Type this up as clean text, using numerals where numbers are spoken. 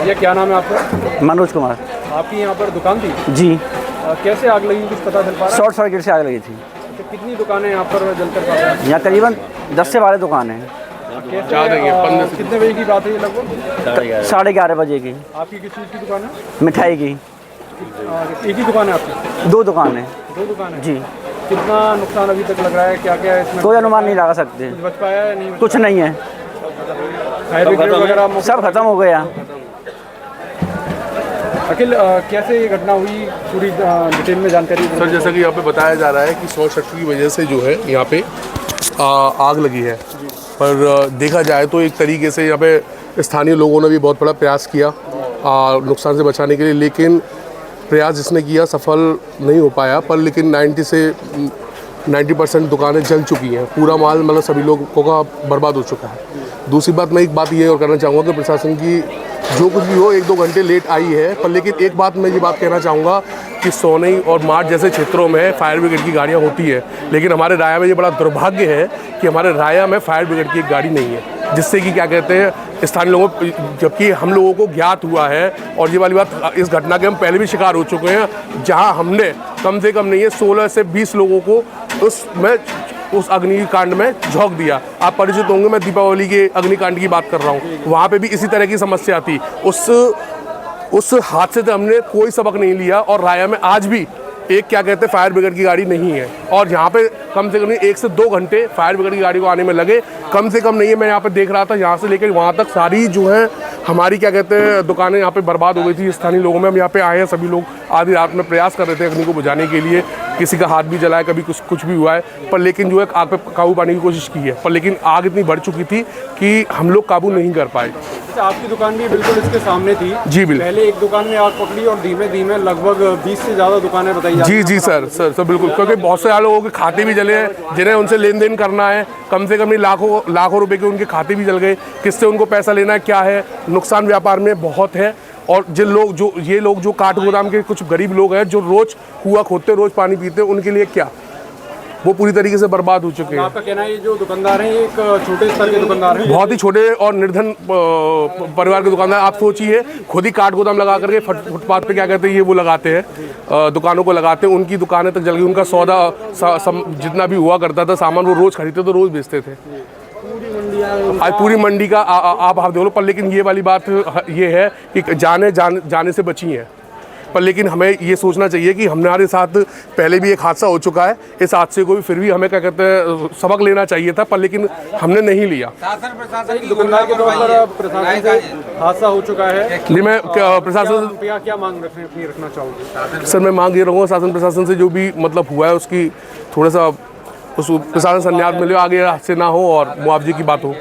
ये क्या नाम है आपका? मनोज कुमार। आपकी यहाँ पर दुकान थी? जी। कैसे आग लगी, कुछ पता चल पा रहा है? शॉर्ट सर्किट से आग लगी थी। तो कितनी दुकानें यहाँ पर जलकर खा गई? यहाँ करीबन 10 से 12 दुकान है। कितने बजे की बात है ये लगभग? 11:30 बजे की। आपकी किस चीज़ की दुकान है? मिठाई की। एक ही दुकान है आपकी? 2 दुकान है। 2 दुकान है जी। कितना नुकसान अभी तक लग रहा है, क्या क्या है इसमें? कोई अनुमान नहीं लगा सकते। कुछ बच पाया है नहीं? कुछ नहीं है, फायर ब्रिगेड वगैरह सब खत्म हो गया। अखिल, कैसे ये घटना हुई, पूरी डिटेल में जानकारी? सर, जैसा कि यहाँ पे बताया जा रहा है कि शॉर्ट सर्किट की वजह से जो है यहाँ पे आग लगी है। पर देखा जाए तो एक तरीके से यहाँ पे स्थानीय लोगों ने भी बहुत बड़ा प्रयास किया नुकसान से बचाने के लिए, लेकिन प्रयास जिसने किया सफल नहीं हो पाया। पर लेकिन 90% दुकानें जल चुकी हैं, पूरा माल मतलब सभी लोगों का बर्बाद हो चुका है। दूसरी बात, मैं एक बात ये और करना चाहूँगा कि प्रशासन की जो कुछ भी हो 1-2 घंटे लेट आई है, पर लेकिन एक बात मैं ये बात कहना चाहूँगा कि सोनई और मार्ट जैसे क्षेत्रों में फायर ब्रिगेड की गाड़ियाँ होती है, लेकिन हमारे राया में ये बड़ा दुर्भाग्य है कि हमारे राया में फायर ब्रिगेड की एक गाड़ी नहीं है, जिससे कि क्या कहते हैं स्थानीय लोगों, जबकि हम लोगों को ज्ञात हुआ है और ये वाली बात, इस घटना के हम पहले भी शिकार हो चुके हैं, जहाँ हमने कम से कम नहीं है 16 से 20 लोगों को उस अग्निकांड में झोंक दिया। आप परिचित होंगे, मैं दीपावली के अग्निकांड की बात कर रहा हूँ, वहाँ पे भी इसी तरह की समस्या थी। उस हादसे से हमने कोई सबक नहीं लिया और राया में आज भी एक क्या कहते हैं फायर ब्रिगेड की गाड़ी नहीं है, और यहाँ पे कम से कम 1 से 2 घंटे फायर ब्रिगेड की गाड़ी को आने में लगे, कम से कम नहीं है। मैं यहाँ पे देख रहा था, यहाँ से लेकर वहाँ तक सारी जो है हमारी क्या कहते हैं दुकानें यहाँ पे बर्बाद हो गई थी। स्थानीय लोगों में हम यहाँ पे आए हैं, सभी लोग आधी रात में प्रयास कर रहे थे अग्नि को बुझाने के लिए, किसी का हाथ भी जला है, कभी कुछ भी हुआ है, पर लेकिन जो है आग पे काबू पाने की कोशिश की है, पर लेकिन आग इतनी बढ़ चुकी थी कि हम लोग काबू नहीं कर पाए। आपकी दुकान भी बिल्कुल इसके सामने थी? जी बिल्कुल। पहले एक दुकान में आग पकड़ी और धीमे धीमे लगभग 20 से ज़्यादा दुकानें बताई जाती हैं। जी सर बिल्कुल, क्योंकि बहुत से लोगों के खाते भी जले हैं, जिन्हें उनसे लेन देन करना है, कम से कम नहीं लाखों रुपए के उनके खाते भी जल गए। किससे उनको पैसा लेना है, क्या है, नुकसान व्यापार में बहुत है। और ये लोग जो काठ गोदाम के कुछ गरीब लोग हैं जो रोज कुआं खोदते, रोज पानी पीते, उनके लिए क्या, वो पूरी तरीके से बर्बाद हो चुके हैं। आपका कहना है ये जो दुकानदार हैं, एक छोटे स्तर के दुकानदार हैं, बहुत ही छोटे और निर्धन परिवार के दुकानदार। आप सोचिए, खुद ही काठ गोदाम लगा करके फुटपाथ पे क्या कहते हैं ये वो लगाते हैं, दुकानों को लगाते हैं, उनकी दुकानें तक जल गई, उनका सौदा जितना भी हुआ करता था सामान वो रोज खरीदते तो रोज बेचते थे। आज पूरी मंडी का आप देख लो। पर लेकिन ये वाली बात ये है कि जाने से बची हैं, पर लेकिन हमें ये सोचना चाहिए कि हमारे साथ पहले भी एक हादसा हो चुका है, इस हादसे को भी फिर भी हमें क्या कहते हैं सबक लेना चाहिए था, पर लेकिन हमने नहीं लिया। दुकानदार के तौर पर प्रशासन से हादसा हो चुका है, मैं प्रशासन क्या मांग रखना चाहूँगी? सर, मैं मांग ये रहूँगा शासन प्रशासन से, जो भी मतलब हुआ है उसकी थोड़ा सा उस प्रशासन संन्यास मिले, आगे हादसे ना हो और मुआवजे की बात हो।